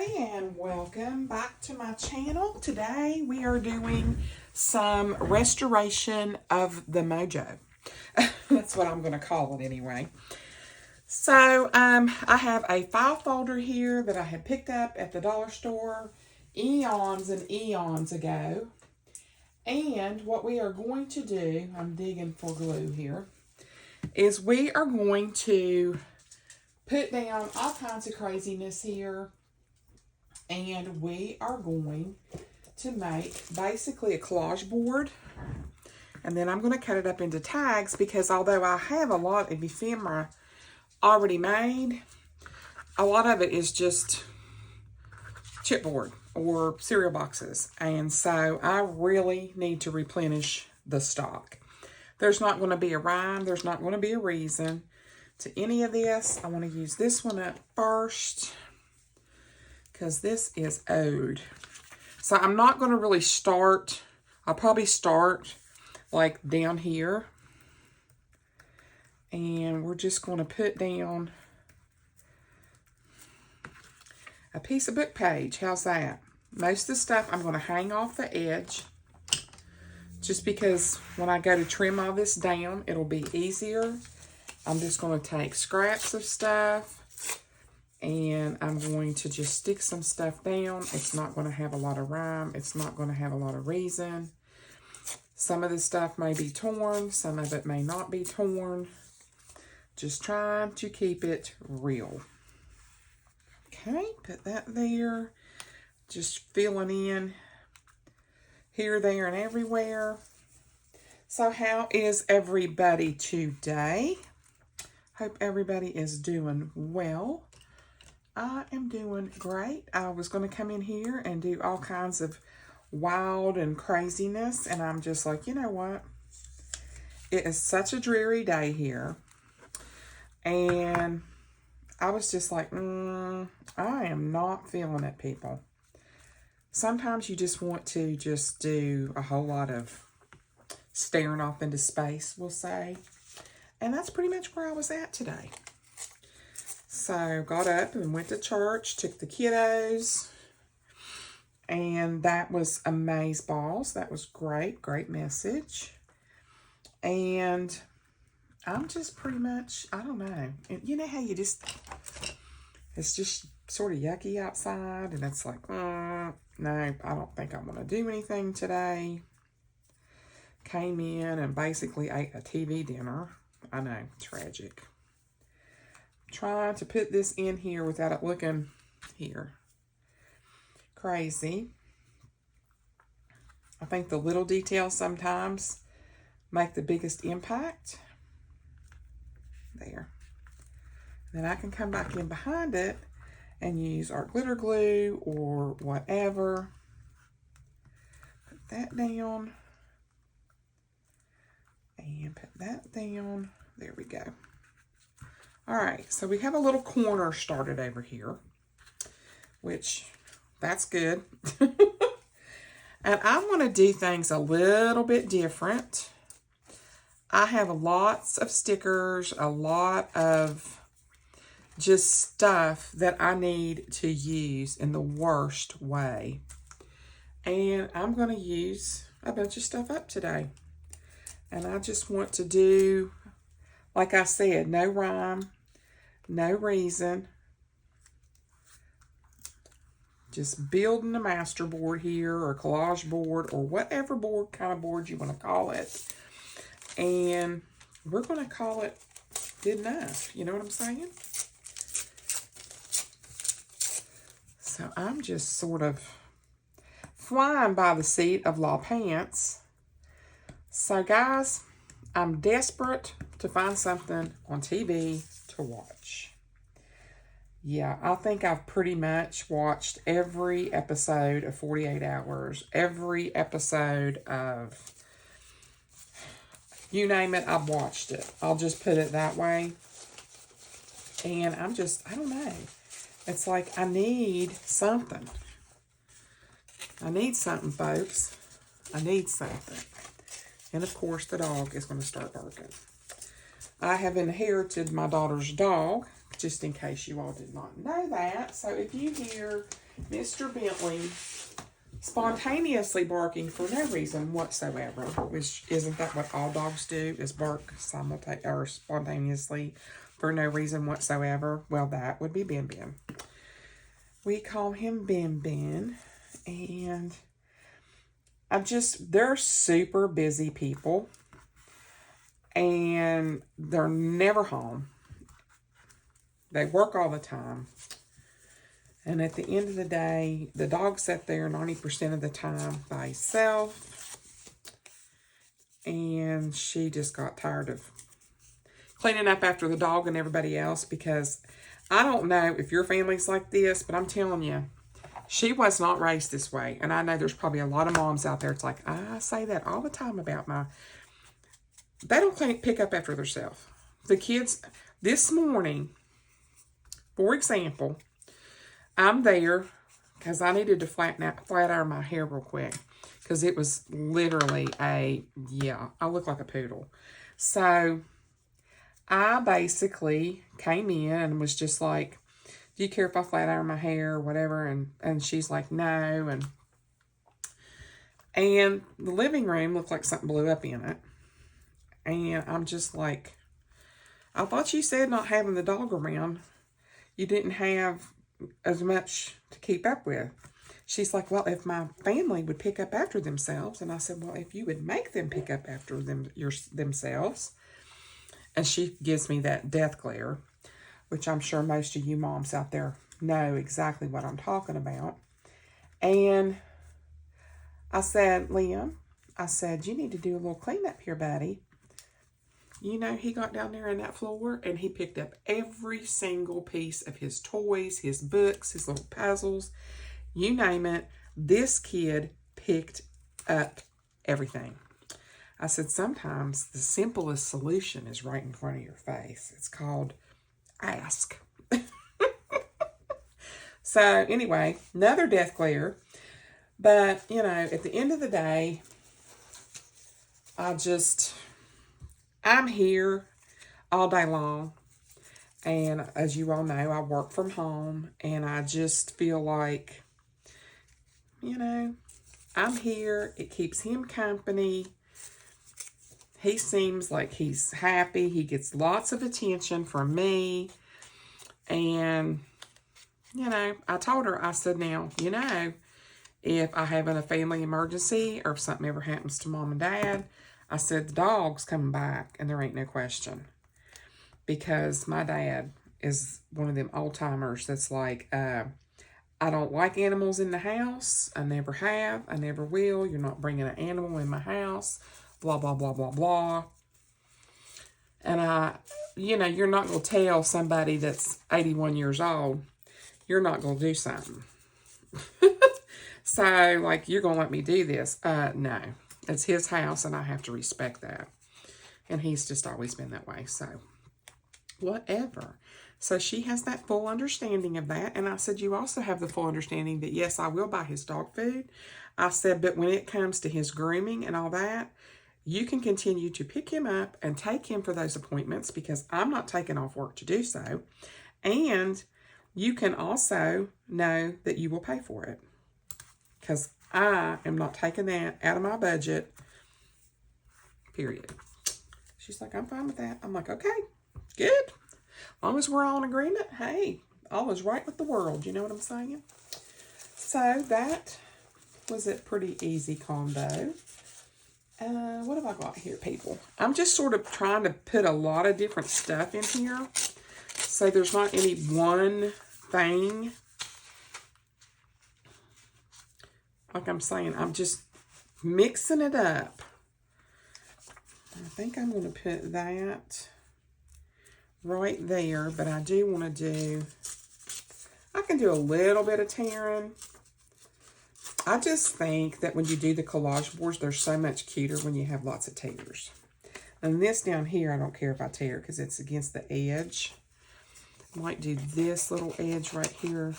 everybody, and welcome back to my channel. Today we are doing some restoration of the mojo. That's what I'm going to call it anyway. So I have a file folder here that I had picked up at the dollar store eons and eons ago. And what we are going to do, I'm digging for glue here, is we are going to put down all kinds of craziness here, and we are going to make basically a collage board, and then I'm going to cut it up into tags because although I have a lot of ephemera already made, a lot of it is just chipboard or cereal boxes, and so I really need to replenish the stock. There's not going to be a rhyme, there's not going to be a reason to any of this. I want to use this one up first because this is old. So I'm not going to really start. I'll probably start like down here, and we're just going to put down a piece of book page. How's that? Most of the stuff I'm going to hang off the edge just because when I go to trim all this down, it'll be easier. I'm just going to take scraps of stuff and I'm going to just stick some stuff down. It's not going to have a lot of rhyme. It's not going to have a lot of reason. Some of the stuff may be torn. Some of it may not be torn. Just trying to keep it real. Okay, put that there. Just filling in here, there, and everywhere. So how is everybody today? Hope everybody is doing well. I am doing great. I was going to come in here and do all kinds of wild and craziness, and I'm just like, you know what? It is such a dreary day here. And I was just like, I am not feeling it, people. Sometimes you just want to just do a whole lot of staring off into space, we'll say. And that's pretty much where I was at today. So got up and went to church, took the kiddos, and that was amazeballs. That was great, great message. And I'm just pretty much, I don't know. You know how you just, it's just sort of yucky outside, and it's like, no, I don't think I'm going to do anything today. Came in and basically ate a TV dinner. I know, tragic. Trying to put this in here without it looking here crazy. I think the little details sometimes make the biggest impact. There. Then I can come back in behind it and use our glitter glue or whatever. Put that down. And put that down. There we go. All right, so we have a little corner started over here, which that's good. And I'm going to do things a little bit different. I have lots of stickers, a lot of just stuff that I need to use in the worst way. And I'm going to use a bunch of stuff up today. And I just want to do, like I said, no rhyme, no reason. Just building a master board here, or collage board, or whatever board, kind of board you want to call it. And we're going to call it good enough. You know what I'm saying? So I'm just sort of flying by the seat of La Pants. So guys, I'm desperate to find something on TV to watch. Yeah, I think I've pretty much watched every episode of 48 Hours, every episode of, you name it, I've watched it. I'll just put it that way. And I'm just, I don't know. It's like I need something. I need something, folks. I need something. And of course, the dog is going to start barking. I have inherited my daughter's dog, just in case you all did not know that. So if you hear Mr. Bentley spontaneously barking for no reason whatsoever, which isn't that what all dogs do, is bark or spontaneously for no reason whatsoever? Well, that would be Ben Ben. We call him Ben Ben, and they're super busy people, and they're never home. They work all the time. And at the end of the day, the dog sat there 90% of the time by herself. And she just got tired of cleaning up after the dog and everybody else, because I don't know if your family's like this, but I'm telling you, she was not raised this way. And I know there's probably a lot of moms out there. It's like, I say that all the time about they don't pick up after themselves. The kids, this morning, for example, I'm there because I needed to flat iron my hair real quick, because it was literally I look like a poodle. So I basically came in and was just like, do you care if I flat iron my hair or whatever? And she's like, no. And the living room looked like something blew up in it. And I'm just like, I thought you said not having the dog around, you didn't have as much to keep up with. She's like, well, if my family would pick up after themselves. And I said, well, if you would make them pick up after themselves. And she gives me that death glare, which I'm sure most of you moms out there know exactly what I'm talking about. And I said, Liam, you need to do a little cleanup here, buddy. You know, he got down there on that floor and he picked up every single piece of his toys, his books, his little puzzles, you name it. This kid picked up everything. I said, sometimes the simplest solution is right in front of your face. It's called ask. So anyway, another death glare. But, you know, at the end of the day, I'm here all day long, and as you all know, I work from home, and I just feel like, you know, I'm here. It keeps him company. He seems like he's happy. He gets lots of attention from me, and, you know, I told her, I said, now, you know, if I have a family emergency or if something ever happens to mom and dad, I said, the dog's coming back, and there ain't no question. Because my dad is one of them old-timers that's like, I don't like animals in the house. I never have. I never will. You're not bringing an animal in my house. Blah, blah, blah, blah, blah. And you know, you're not going to tell somebody that's 81 years old, you're not going to do something. So, like, you're going to let me do this. No. It's his house, and I have to respect that. And he's just always been that way, so whatever. So she has that full understanding of that. And I said, you also have the full understanding that, yes, I will buy his dog food. I said, but when it comes to his grooming and all that, you can continue to pick him up and take him for those appointments, because I'm not taking off work to do so. And you can also know that you will pay for it, because I am not taking that out of my budget, period. She's like, I'm fine with that. I'm like, okay, good. As long as we're all in agreement, hey, all is right with the world. You know what I'm saying? So that was a pretty easy combo. What have I got here, people? I'm just sort of trying to put a lot of different stuff in here, so there's not any one thing. Like I'm saying, I'm just mixing it up. I think I'm going to put that right there, but I do want to I can do a little bit of tearing. I just think that when you do the collage boards, they're so much cuter when you have lots of tears. And this down here, I don't care if I tear because it's against the edge. I might do this little edge right here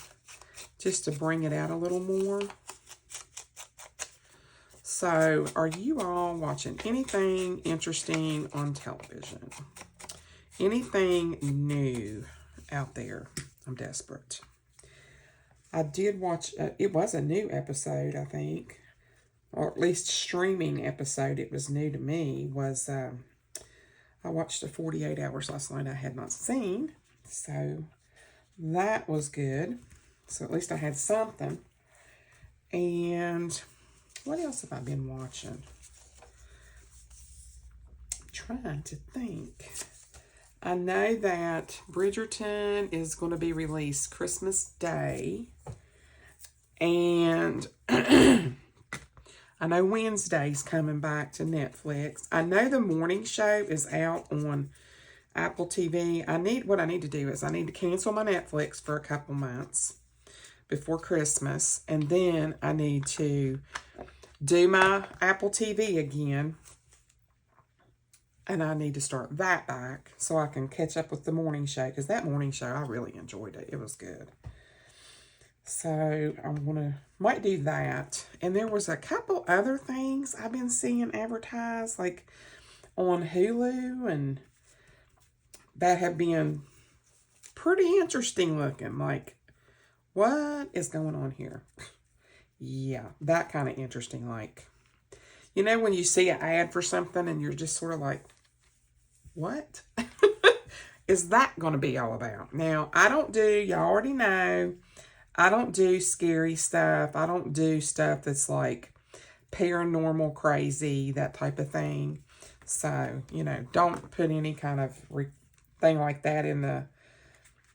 just to bring it out a little more. So, are you all watching anything interesting on television? Anything new out there? I'm desperate. I did watch, it was a new episode, I think, or at least streaming episode. It was new to me, was, I watched the 48 Hours last night I had not seen, so that was good. So at least I had something. And what else have I been watching? I'm trying to think. I know that Bridgerton is going to be released Christmas Day. And I know Wednesday's coming back to Netflix. I know the morning show is out on Apple TV. What I need to do is I need to cancel my Netflix for a couple months before Christmas. And then I need to do my Apple TV again. And I need to start that back so I can catch up with the morning show. Because that morning show, I really enjoyed it. It was good. So might do that. And there was a couple other things I've been seeing advertised, like on Hulu, and that have been pretty interesting looking. Like, what is going on here? Yeah, that kind of interesting. Like, you know, when you see an ad for something and you're just sort of like, what is that going to be all about? Now, you already know, I don't do scary stuff. I don't do stuff that's like paranormal, crazy, that type of thing. So, you know, don't put any kind of thing like that in the,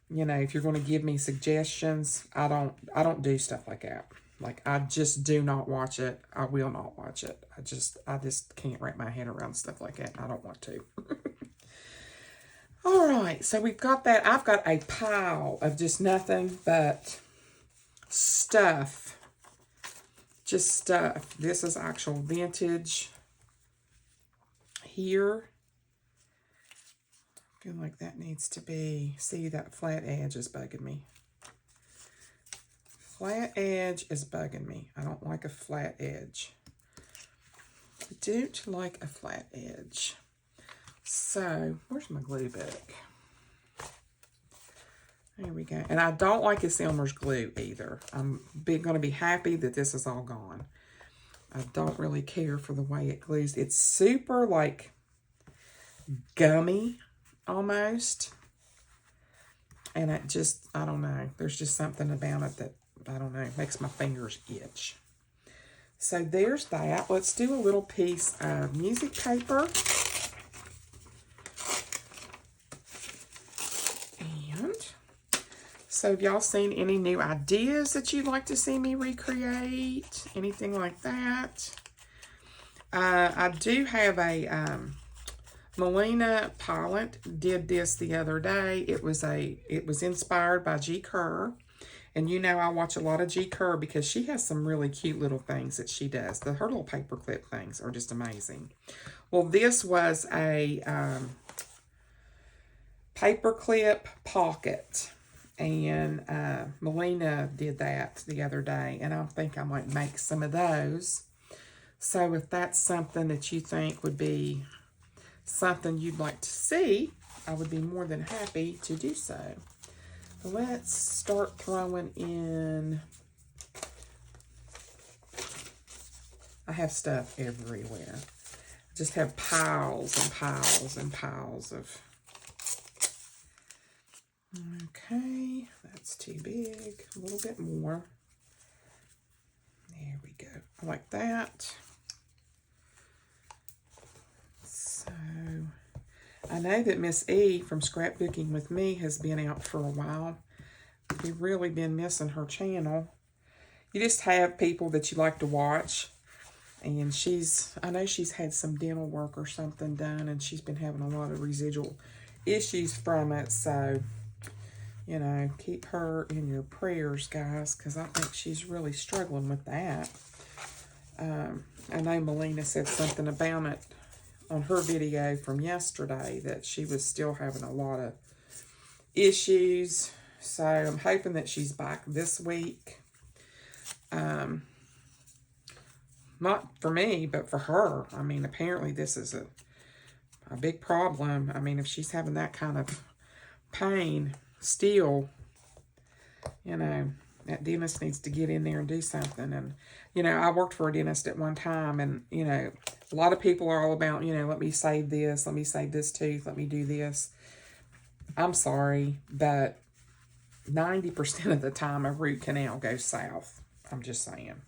you know, if you're going to give me suggestions, I don't do stuff like that. Like, I just do not watch it. I will not watch it. I just can't wrap my head around stuff like that. I don't want to. All right, so we've got that. I've got a pile of just nothing but stuff. Just stuff. This is actual vintage here. I feel like that needs to be, see, that flat edge is bugging me. Flat edge is bugging me. I don't like a flat edge. I don't like a flat edge. So, where's my glue book? There we go. And I don't like this Elmer's glue either. I'm going to be happy that this is all gone. I don't really care for the way it glues. It's super, like, gummy almost. And it just, I don't know. There's just something about it that, I don't know, makes my fingers itch. So there's that. Let's do a little piece of music paper. And so have y'all seen any new ideas that you'd like to see me recreate? Anything like that? I do have a Melina Pilot did this the other day. It was inspired by G. Kerr. And you know I watch a lot of G. Kerr because she has some really cute little things that she does. Her little paperclip things are just amazing. Well, this was a paperclip pocket. And Melina did that the other day. And I think I might make some of those. So if that's something that you think would be something you'd like to see, I would be more than happy to do so. Let's start throwing in. I have stuff everywhere. I just have piles and piles and piles of. Okay, that's too big. A little bit more. There we go. I like that. So, I know that Miss E from Scrapbooking with Me has been out for a while. We've really been missing her channel. You just have people that you like to watch. And I know she's had some dental work or something done, and she's been having a lot of residual issues from it. So, you know, keep her in your prayers, guys, because I think she's really struggling with that. I know Melina said something about it on her video from yesterday, that she was still having a lot of issues. So I'm hoping that she's back this week. Not for me, but for her. I mean, apparently this is a big problem. I mean, if she's having that kind of pain still, you know, That dentist needs to get in there and do something. And, you know, I worked for a dentist at one time, and, you know, a lot of people are all about, you know, let me save this, let me save this tooth, let me do this. I'm sorry, but 90% of the time a root canal goes south. I'm just saying.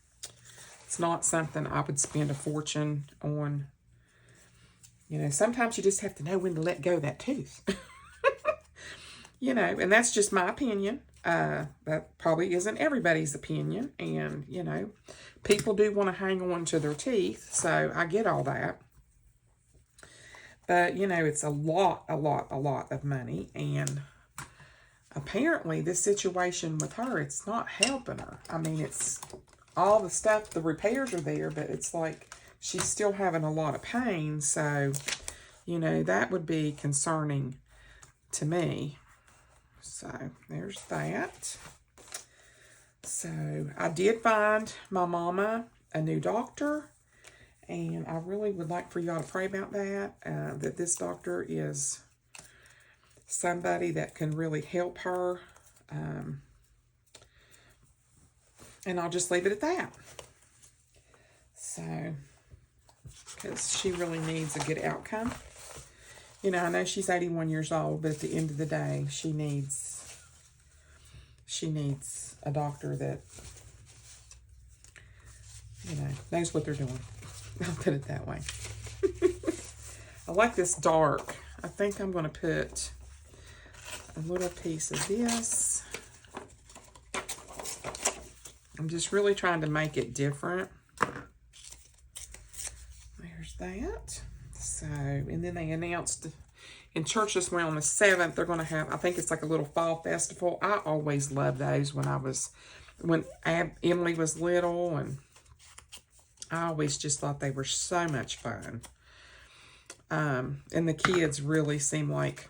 It's not something I would spend a fortune on. You know, sometimes you just have to know when to let go of that tooth. You know, and that's just my opinion. That probably isn't everybody's opinion. And, you know, people do want to hang on to their teeth. So I get all that. But, you know, it's a lot of money. And apparently this situation with her, it's not helping her. I mean, it's all the stuff, the repairs are there, but it's like she's still having a lot of pain. So, you know, that would be concerning to me. So, there's that. So, I did find my mama a new doctor. And I really would like for y'all to pray about that. That this doctor is somebody that can really help her. And I'll just leave it at that. So, because she really needs a good outcome. You know, I know she's 81 years old, but at the end of the day, she needs a doctor that, you know, knows what they're doing. I'll put it that way. I like this dark. I think I'm going to put a little piece of this. I'm just really trying to make it different. There's that. So, and then they announced in church this morning on the 7th, they're going to have, I think it's like a little fall festival. I always loved those when Emily was little, and I always just thought they were so much fun. And the kids really seem like,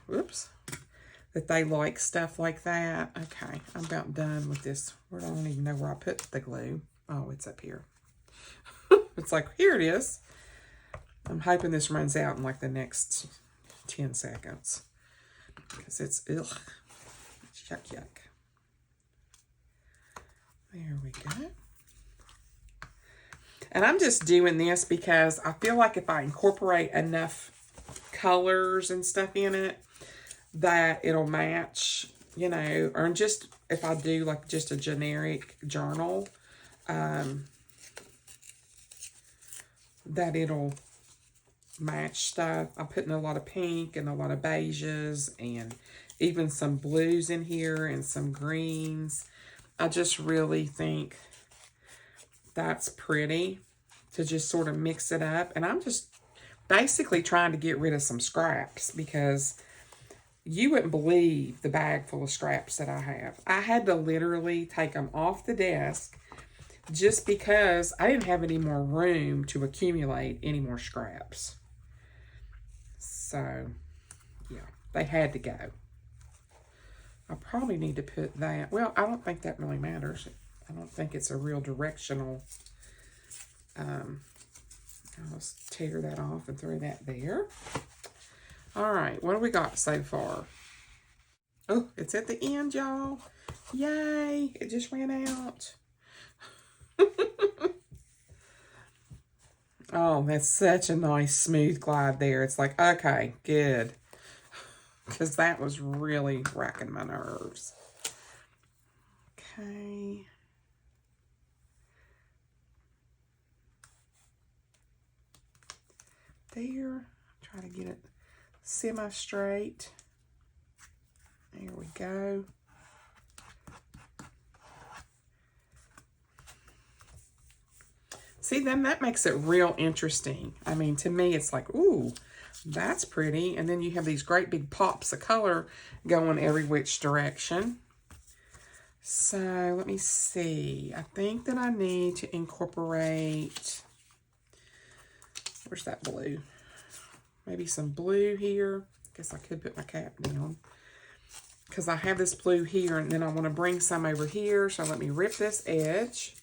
that they like stuff like that. Okay, I'm about done with this. I don't even know where I put the glue. Oh, it's up here. It's like, here it is. I'm hoping this runs out in like the next 10 seconds. Because it's, ugh. Yuck, yuck. There we go. And I'm just doing this because I feel like if I incorporate enough colors and stuff in it, that it'll match, you know, or just if I do like just a generic journal, that it'll match stuff. I'm putting a lot of pink and a lot of beiges and even some blues in here and some greens. I just really think that's pretty to just sort of mix it up. And I'm just basically trying to get rid of some scraps because you wouldn't believe the bag full of scraps that I have. I had to literally take them off the desk just because I didn't have any more room to accumulate any more scraps. So, yeah, they had to go. I probably need to put that. Well, I don't think that really matters. I don't think it's a real directional. I'll just tear that off and throw that there. All right, what do we got so far? Oh, it's at the end, y'all. Yay, it just ran out. Oh, that's such a nice smooth glide there. It's like, okay, good. Because that was really racking my nerves. Okay. There. Try to get it semi-straight. There we go. See, then that makes it real interesting. I mean, to me, it's like, ooh, that's pretty. And then you have these great big pops of color going every which direction. So, let me see. I think that I need to incorporate, where's that blue? Maybe some blue here. I guess I could put my cap down. Because I have this blue here, and then I want to bring some over here. So, let me rip this edge.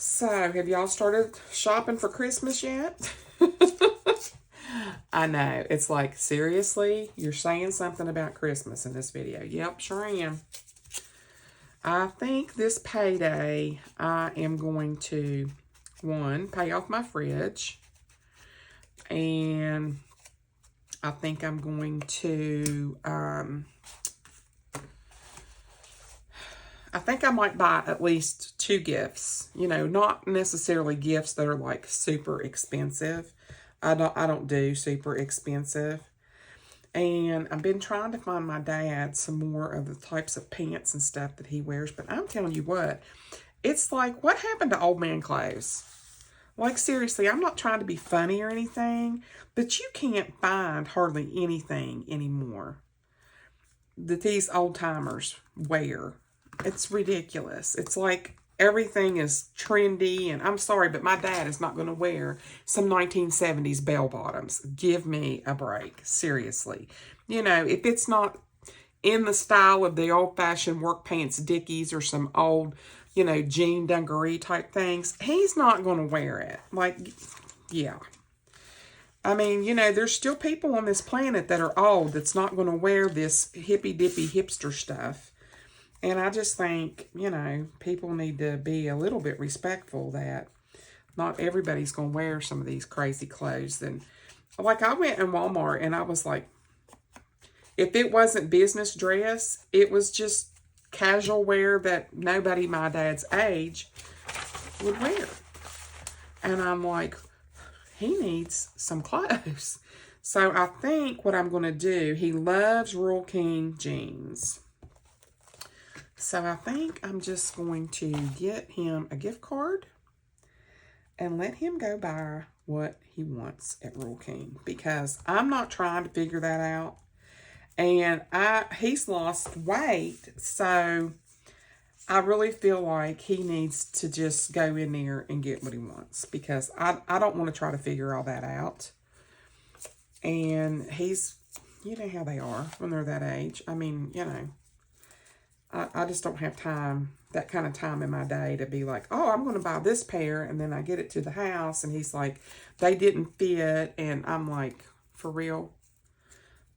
So, have y'all started shopping for Christmas yet? I know. It's like, seriously? You're saying something about Christmas in this video. Yep, sure am. I think this payday, I am going to, one, pay off my fridge. And I think I'm going to, I think I might buy at least 2 gifts. You know, not necessarily gifts that are like super expensive. I don't do super expensive. And I've been trying to find my dad some more of the types of pants and stuff that he wears. But I'm telling you what, it's like, what happened to old man clothes? Like, seriously, I'm not trying to be funny or anything, but you can't find hardly anything anymore that these old timers wear. It's ridiculous. It's like everything is trendy, and I'm sorry, but my dad is not going to wear some 1970s bell bottoms. Give me a break. Seriously. You know, if it's not in the style of the old-fashioned work pants Dickies or some old, you know, jean dungaree type things, he's not going to wear it. Like, yeah. I mean, you know, there's still people on this planet that are old that's not going to wear this hippy-dippy hipster stuff. And I just think, you know, people need to be a little bit respectful that not everybody's going to wear some of these crazy clothes. And like, I went in Walmart and I was like, if it wasn't business dress, it was just casual wear that nobody my dad's age would wear. And I'm like, he needs some clothes. So I think what I'm going to do, he loves Rural King jeans. So I think I'm just going to get him a gift card and let him go buy what he wants at Rural King, because I'm not trying to figure that out. And he's lost weight, so I really feel like he needs to just go in there and get what he wants, because I don't want to try to figure all that out. And he's, you know how they are when they're that age. I mean, you know, I just don't have time, that kind of time in my day to be like, oh, I'm going to buy this pair, and then I get it to the house, and he's like, they didn't fit, and I'm like, for real?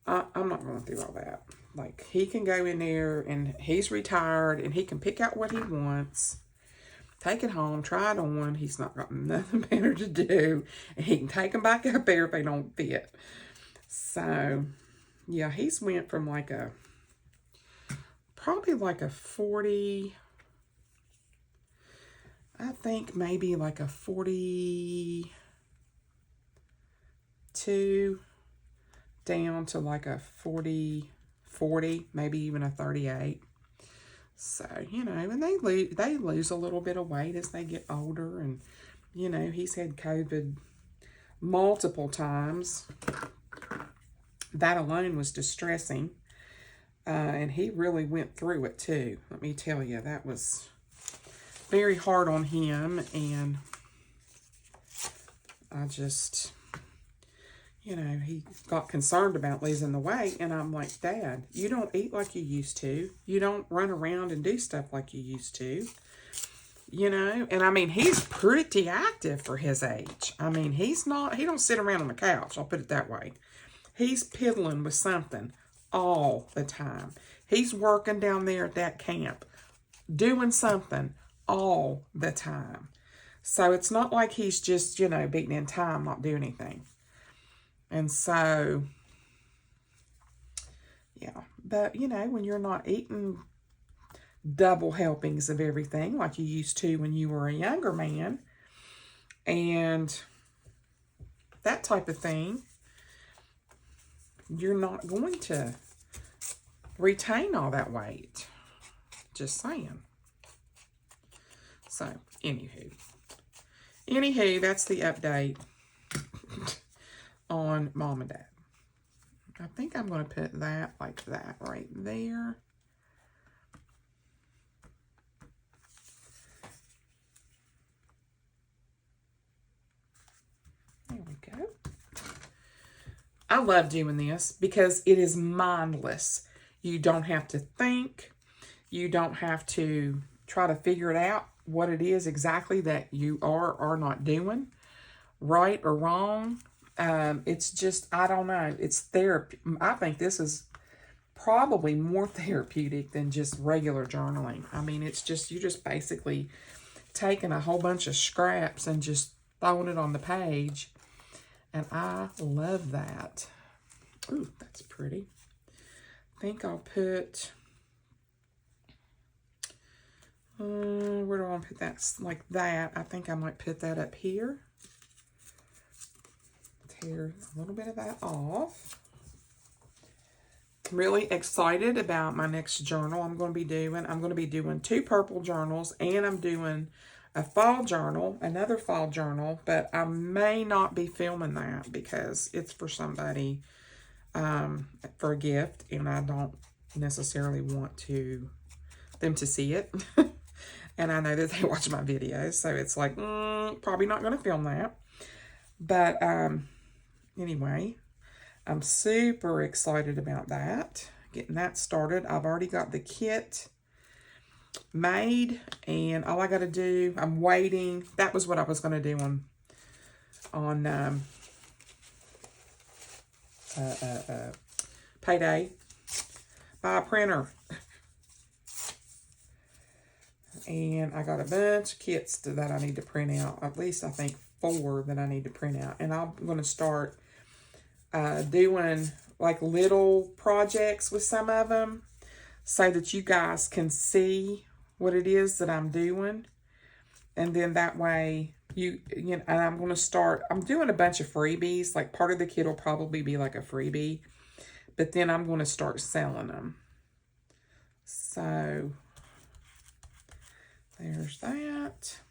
I'm not going through all that. Like, he can go in there, and he's retired, and he can pick out what he wants, take it home, try it on. He's not got nothing better to do, and he can take them back up there if they don't fit. So, yeah, he's went from like a, probably like a 40, I think maybe like a 42 down to like a 40, maybe even a 38. So, you know, and they lose a little bit of weight as they get older. And, you know, he's had COVID multiple times. That alone was distressing. And he really went through it too. Let me tell you, that was very hard on him. And I just, you know, he got concerned about losing the weight. And I'm like, Dad, you don't eat like you used to. You don't run around and do stuff like you used to. You know, and I mean, he's pretty active for his age. I mean, he don't sit around on the couch. I'll put it that way. He's piddling with something all the time. He's working down there at that camp, doing something all the time. So it's not like he's just, you know, beating in time, not doing anything. And so, yeah. But, you know, when you're not eating double helpings of everything like you used to when you were a younger man, and that type of thing, you're not going to retain all that weight. Just saying. So, anywho, that's the update on Mom and Dad. I think I'm going to put that like that right there. There we go. I love doing this because it is mindless. You don't have to think. You don't have to try to figure it out, what it is exactly that you are or are not doing, right or wrong. It's just, I don't know. It's therapy. I think this is probably more therapeutic than just regular journaling. I mean, it's just, you just basically taking a whole bunch of scraps and just throwing it on the page. And I love that. Ooh, that's pretty. I think I'll put, where do I want to put that? Like that. I think I might put that up here. Tear a little bit of that off. I'm really excited about my next journal I'm going to be doing. I'm going to be doing 2 purple journals, and I'm doing a fall journal, another fall journal, but I may not be filming that because it's for somebody, for a gift, and I don't necessarily want them to see it. And I know that they watch my videos, so it's like, probably not going to film that. But anyway, I'm super excited about that, getting that started. I've already got the kit made, and all I got to do, I'm waiting. That was what I was going to do on payday. Buy a printer. And I got a bunch of kits that I need to print out. At least I think 4 that I need to print out. And I'm going to start doing like little projects with some of them so that you guys can see what it is that I'm doing. And then that way, you know, and I'm going to start, I'm doing a bunch of freebies. Like part of the kit will probably be like a freebie. But then I'm going to start selling them. So there's that.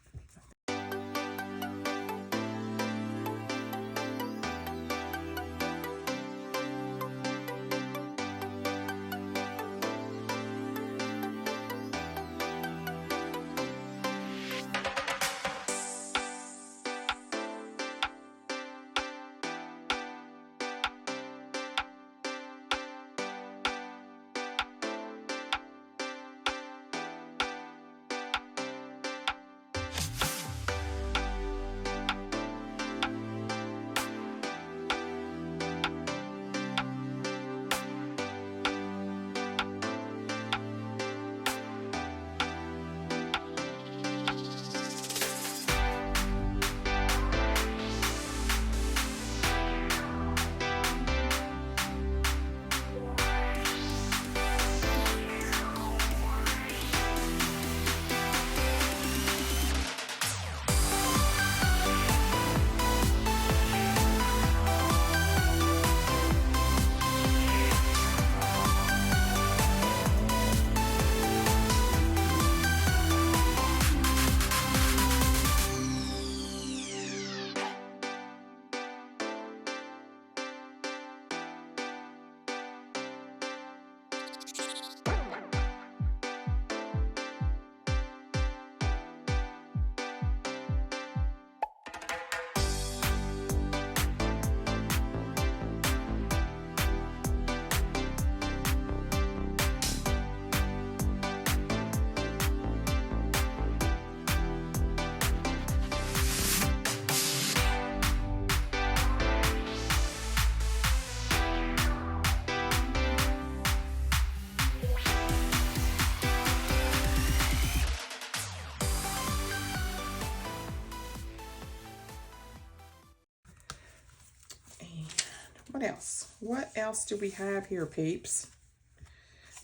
What else? What else do we have here, peeps?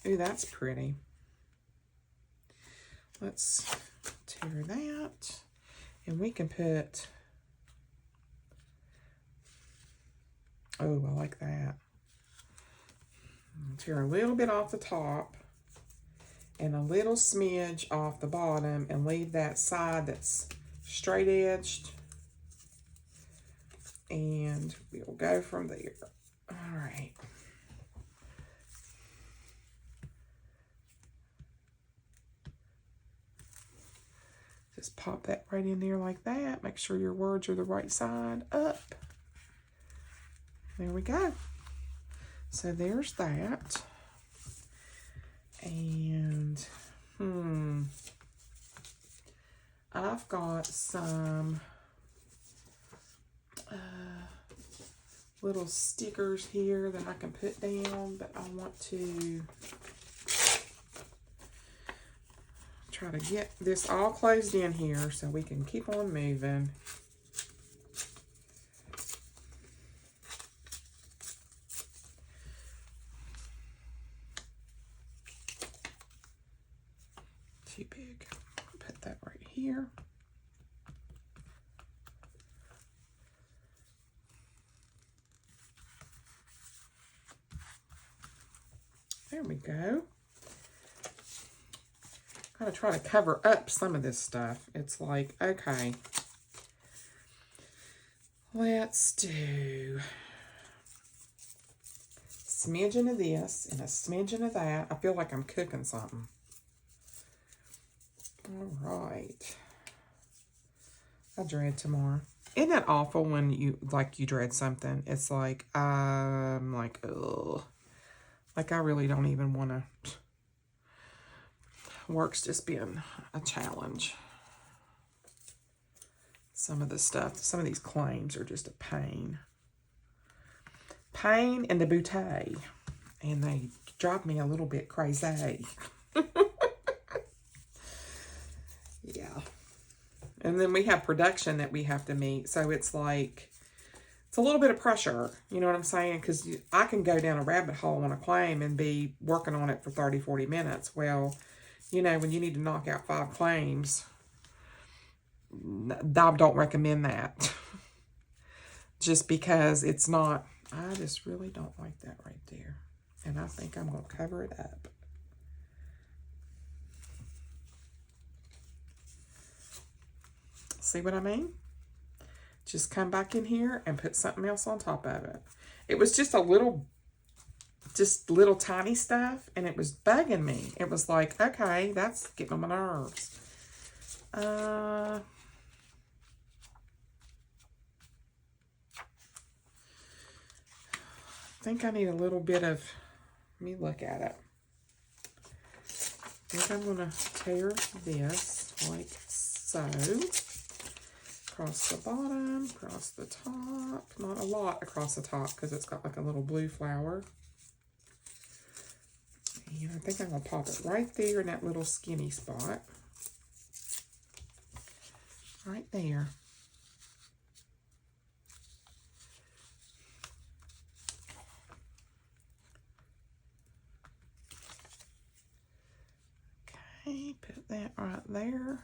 Ooh, that's pretty. Let's tear that. And we can put, oh, I like that. Tear a little bit off the top and a little smidge off the bottom and leave that side that's straight edged. And we'll go from there. All right. Just pop that right in there like that. Make sure your words are the right side up. There we go. So there's that. And, I've got some, little stickers here that I can put down, but I want to try to get this all closed in here so we can keep on moving. Too big. Put that right here. There we go. Gotta try to cover up some of this stuff. It's like, okay, let's do a smidgen of this and a smidgen of that. I feel like I'm cooking something. All right. I dread tomorrow. Isn't that awful when you dread something? It's like, I'm like, ugh. Like, I really don't even want to. Work's just been a challenge. Some of the stuff, some of these claims are just a pain. Pain in the bouteille. And they drive me a little bit crazy. Yeah. And then we have production that we have to meet. So it's like, it's a little bit of pressure. You know what I'm saying? Because I can go down a rabbit hole on a claim and be working on it for 30, 40 minutes. Well, you know, when you need to knock out 5 claims, I don't recommend that. Just because it's not, I just really don't like that right there. And I think I'm going to cover it up. See what I mean? Just come back in here and put something else on top of it. It was just little tiny stuff, and it was bugging me. It was like, okay, that's getting on my nerves. I think I need a little bit of, let me look at it. I think I'm going to tear this like so. Across the bottom, across the top. Not a lot across the top because it's got like a little blue flower. And I think I'm going to pop it right there in that little skinny spot. Right there. Okay, put that right there.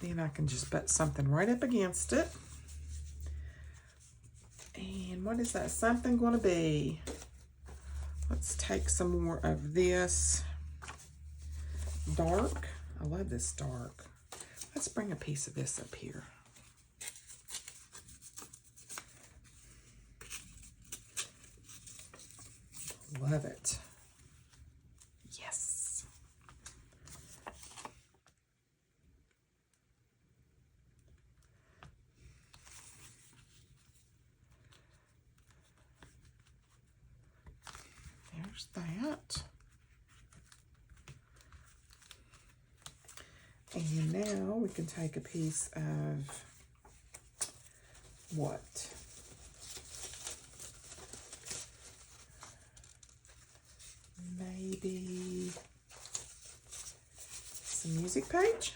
Then I can just put something right up against it. And what is that something going to be? Let's take some more of this dark. I love this dark. Let's bring a piece of this up here. Love it. Yes. There's that. And now we can take a piece of what? Maybe some music page.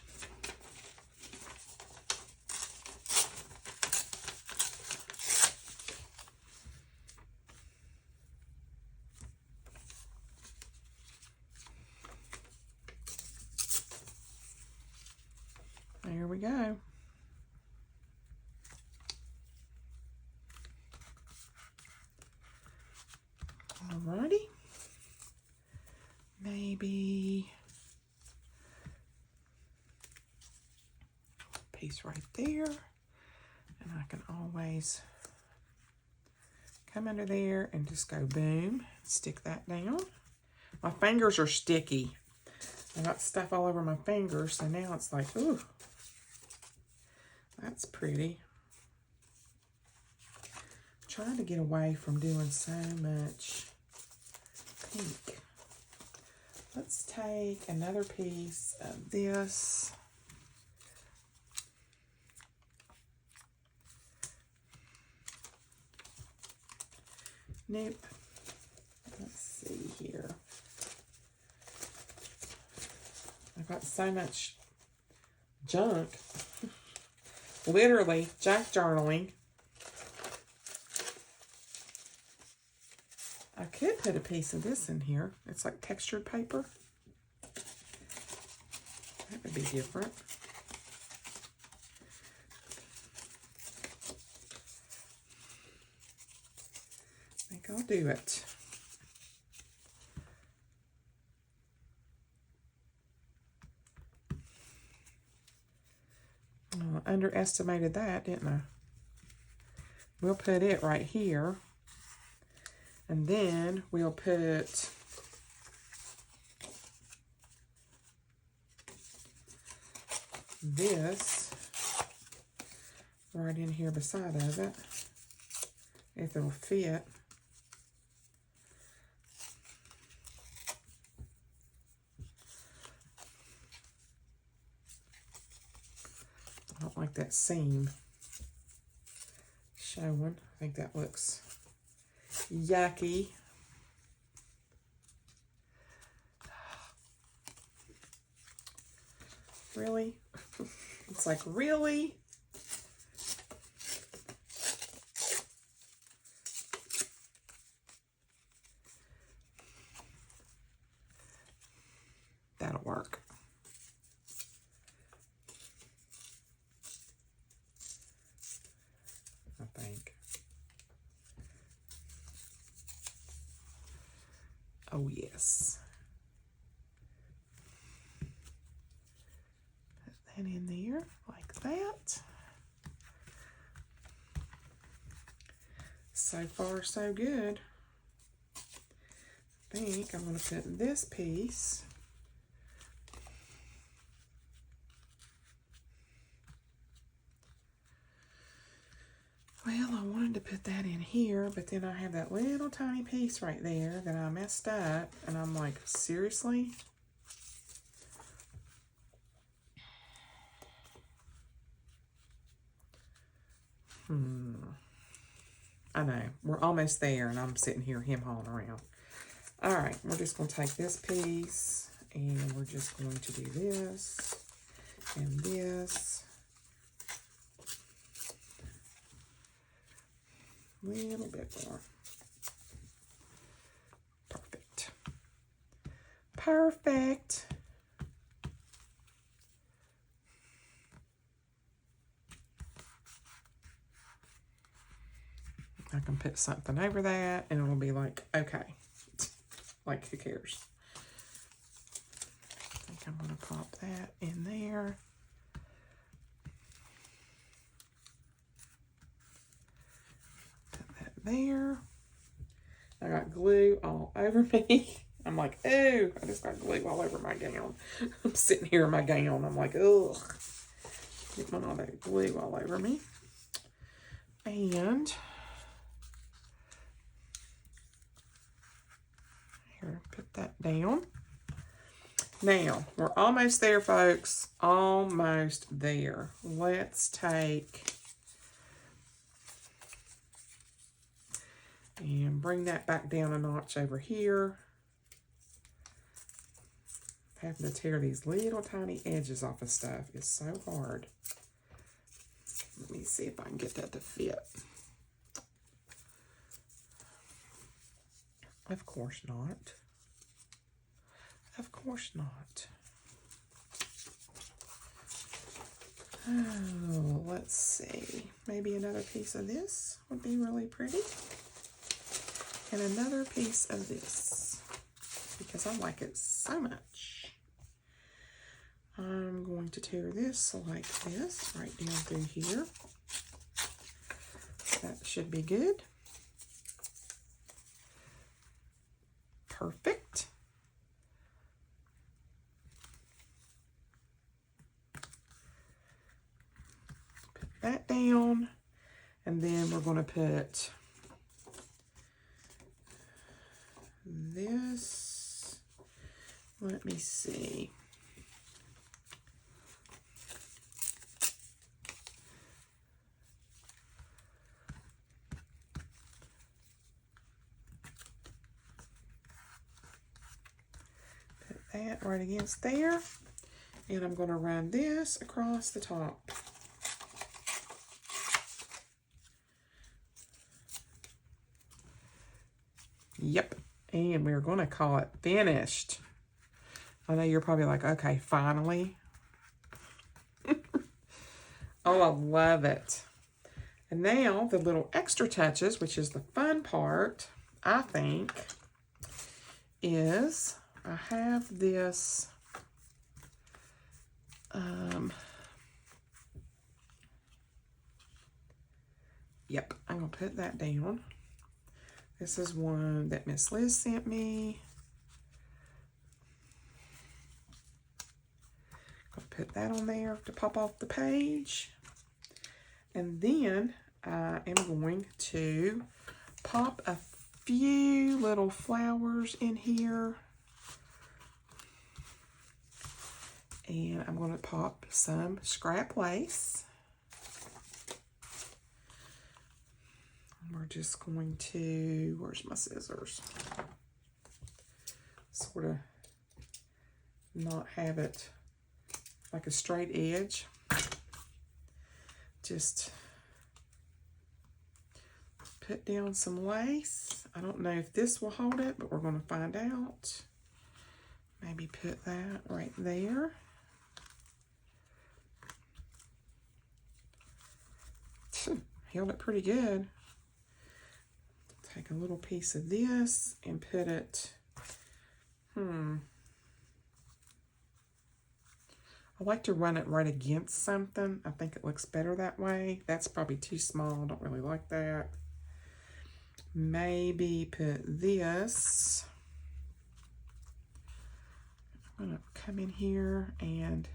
There we go. Alrighty. Maybe a piece right there. And I can always come under there and just go boom, stick that down. My fingers are sticky. I got stuff all over my fingers, so now it's like, ooh, that's pretty. I'm trying to get away from doing so much pink. Let's take another piece of this. Nope. Let's see here. I've got so much junk. Literally, junk journaling. I could put a piece of this in here. It's like textured paper. That would be different. I think I'll do it. Oh, I underestimated that, didn't I? We'll put it right here. And then we'll put this right in here beside of it, if it'll fit. I don't like that seam showing. I think that looks yucky. Really? It's like, really? That'll work. I think. Oh, yes. Put that in there like that. So far, so good. I think I'm going to put this piece well, I wanted to put that in here, but then I have that little tiny piece right there that I messed up, and I'm like, seriously? I know, we're almost there, and I'm sitting here hem-hawing around. All right, we're just going to take this piece, and we're just going to do this, and this. A little bit more. Perfect. Perfect. I can put something over that and it will be like, okay. Like, who cares? I think I'm going to pop that in there. There. I got glue all over me. I'm like, oh, I just got glue all over my gown. I'm sitting here in my gown. I'm like, ugh. Getting all that glue all over me. And here, put that down. Now, we're almost there, folks. Almost there. Let's take and bring that back down a notch over here. Having to tear these little tiny edges off of stuff is so hard. Let me see if I can get that to fit. Of course not. Of course not. Oh, let's see. Maybe another piece of this would be really pretty. And another piece of this, because I like it so much. I'm going to tear this like this, right down through here. That should be good. Perfect. Put that down, and then we're going to put this, let me see. right against there. And I'm going to run this across the top. Yep. And we're going to call it finished. I know you're probably like, okay, finally. Oh, I love it. And now the little extra touches, which is the fun part, I think, is I have this yep, I'm going to put that down. This is one that Miss Liz sent me. I'll put that on there to pop off the page. And then I am going to pop a few little flowers in here. And I'm going to pop some scrap lace. We're just going to, where's my scissors? Sort of not have it like a straight edge. Just put down some lace. I don't know if this will hold it, but we're going to find out. Maybe put that right there. Held it pretty good. Take a little piece of this and put it, I like to run it right against something. I think it looks better that way. That's probably too small. I don't really like that. Maybe put this. I'm going to come in here and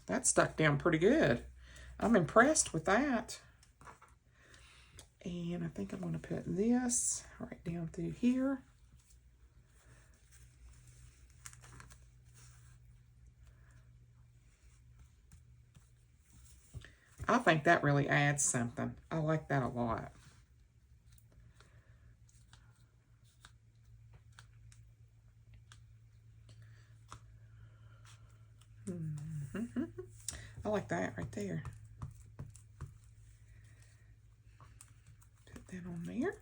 that stuck down pretty good. I'm impressed with that. And I think I'm going to put this right down through here. I think that really adds something. I like that a lot. I like that right there. Put that on there.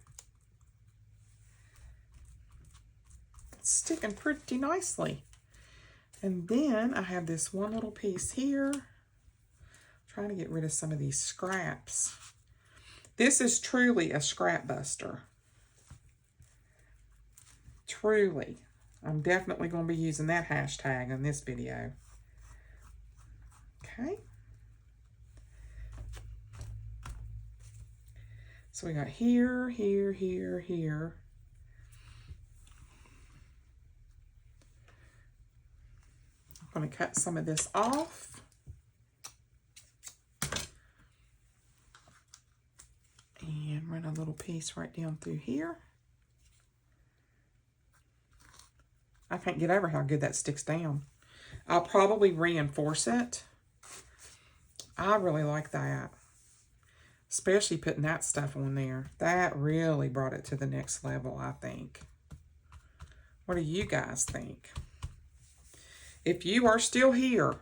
It's sticking pretty nicely. And then I have this one little piece here. I'm trying to get rid of some of these scraps. This is truly a scrap buster. Truly. I'm definitely going to be using that hashtag in this video. Okay. So we got here, here, here, here. I'm going to cut some of this off. And run a little piece right down through here. I can't get over how good that sticks down. I'll probably reinforce it. I really like that. Especially putting that stuff on there. That really brought it to the next level, I think. What do you guys think? If you are still here,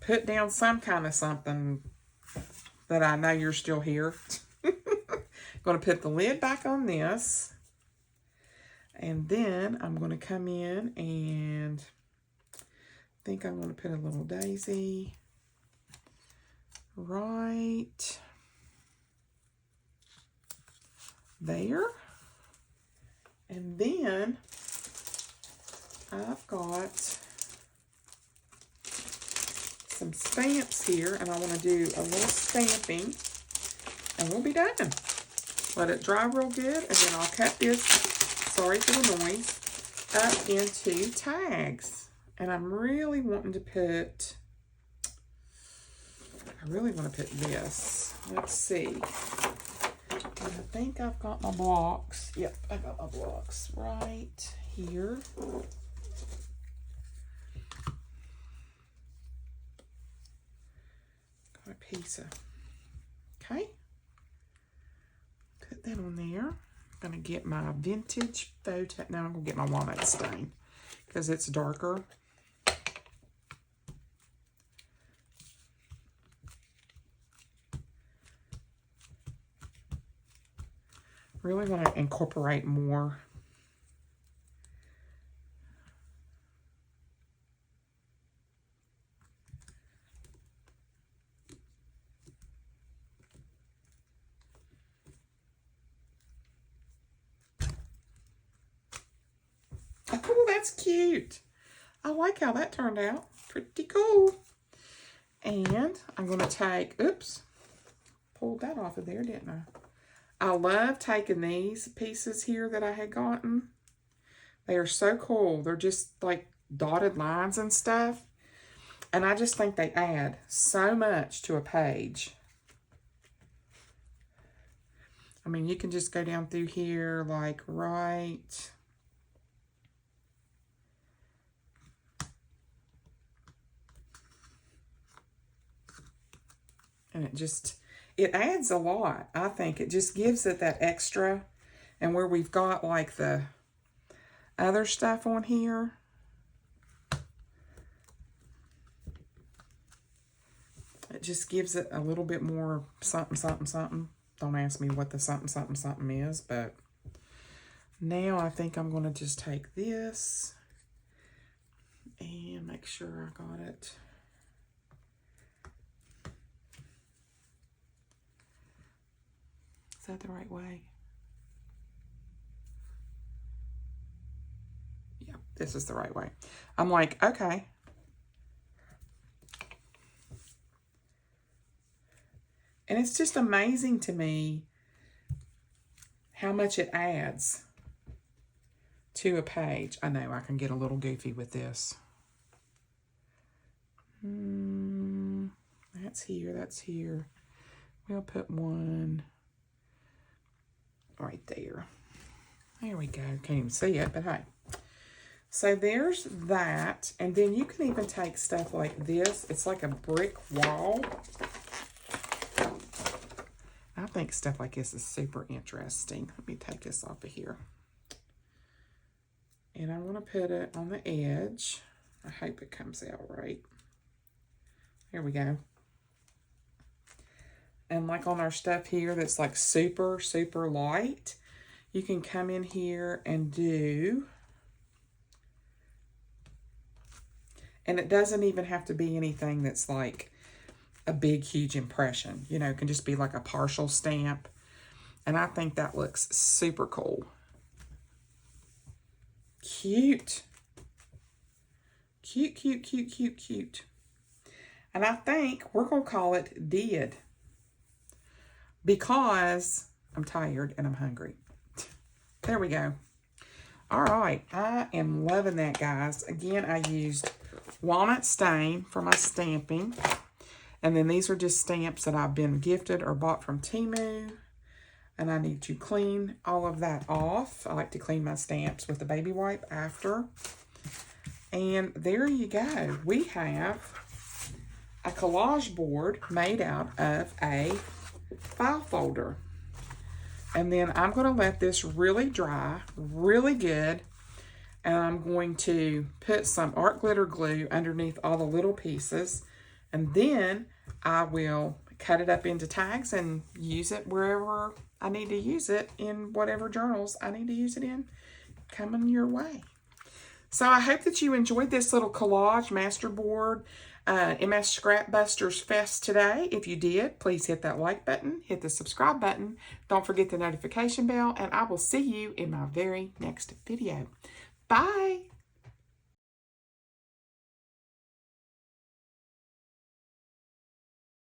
put down some kind of something that I know you're still here. Going to put the lid back on this. And then I'm going to come in and I think I'm going to put a little daisy right there. And then I've got some stamps here, and I want to do a little stamping, and we'll be done. Let it dry real good, and then I'll cut this, sorry for the noise, up into tags. And I'm really wanting to put, I really want to put this. Let's see. I think I've got my blocks. Yep, I got my blocks right here. Got a piece of, okay. Put that on there. I'm going to get my vintage photo. Now I'm going to get my walnut stain because it's darker. Really want to incorporate more. Oh, that's cute. I like how that turned out. Pretty cool. And I'm going to take, oops, pulled that off of there, didn't I? I love taking these pieces here that I had gotten. They are so cool. They're just like dotted lines and stuff. And I just think they add so much to a page. I mean, you can just go down through here like right. And it adds a lot. I think it just gives it that extra. And where we've got like the other stuff on here, it just gives it a little bit more something, something, something. Don't ask me what the something, something, something is, but now I think I'm going to just take this and make sure I got it. Is that the right way? Yeah, this is the right way. I'm like, okay. And it's just amazing to me how much it adds to a page. I know I can get a little goofy with this. That's here, that's here. We'll put one right there. There we go. Can't even see it, but hey. So there's that. And then you can even take stuff like this. It's like a brick wall. I think stuff like this is super interesting. Let me take this off of here. And I want to put it on the edge. I hope it comes out right. There we go. And like on our stuff here that's like super, super light, you can come in here and do, and it doesn't even have to be anything that's like a big, huge impression. You know, it can just be like a partial stamp. And I think that looks super cool. Cute. Cute, cute, cute, cute, cute. And I think we're going to call it Did. Because I'm tired and I'm hungry. There we go. All right. I am loving that, guys. Again, I used walnut stain for my stamping. And then these are just stamps that I've been gifted or bought from Temu. And I need to clean all of that off. I like to clean my stamps with a baby wipe after. And there you go. We have a collage board made out of a file folder. And then I'm going to let this really dry, really good. And I'm going to put some art glitter glue underneath all the little pieces. And then I will cut it up into tags and use it wherever I need to use it, in whatever journals I need to use it in, coming your way. So I hope that you enjoyed this little Collage Masterboard MS Scrap Busters Fest today. If you did, please hit that like button, hit the subscribe button. Don't forget the notification bell, and I will see you in my very next video. Bye.